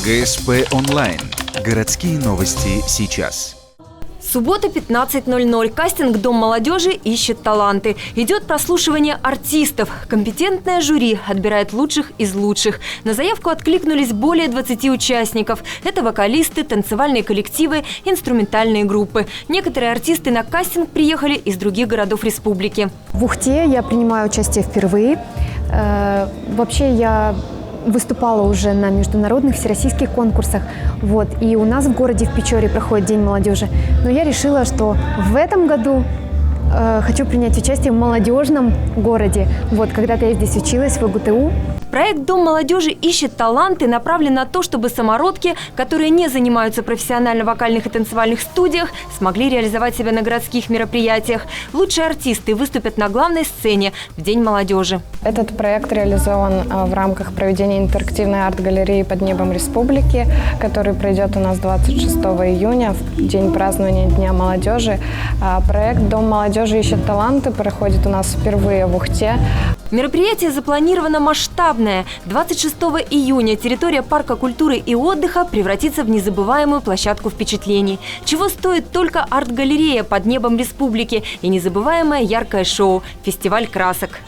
ГСП онлайн. Городские новости сейчас. Суббота, 15:00. Кастинг «Дом молодежи» ищет таланты. Идет прослушивание артистов. Компетентное жюри отбирает лучших из лучших. На заявку откликнулись более 20 участников. Это вокалисты, танцевальные коллективы, инструментальные группы. Некоторые артисты на кастинг приехали из других городов республики. В Ухте я принимаю участие впервые. Вообще я выступала уже на международных всероссийских конкурсах. И у нас в городе, в Печоре, проходит День молодежи. Но я решила, что в этом году хочу принять участие в молодежном городе. Когда-то я здесь училась, в ИГТУ. Проект «Дом молодежи» ищет таланты направлен на то, чтобы самородки, которые не занимаются профессионально в вокальных и танцевальных студиях, смогли реализовать себя на городских мероприятиях. Лучшие артисты выступят на главной сцене в День молодежи. Этот проект реализован в рамках проведения интерактивной арт-галереи «Под небом республики», который пройдет у нас 26 июня, в день празднования Дня молодежи. Проект «Дом молодежи ищет таланты» проходит у нас впервые в Ухте. Мероприятие запланировано масштабное. 26 июня территория парка культуры и отдыха превратится в незабываемую площадку впечатлений. Чего стоит только арт-галерея «Под небом республики» и незабываемое яркое шоу «Фестиваль красок».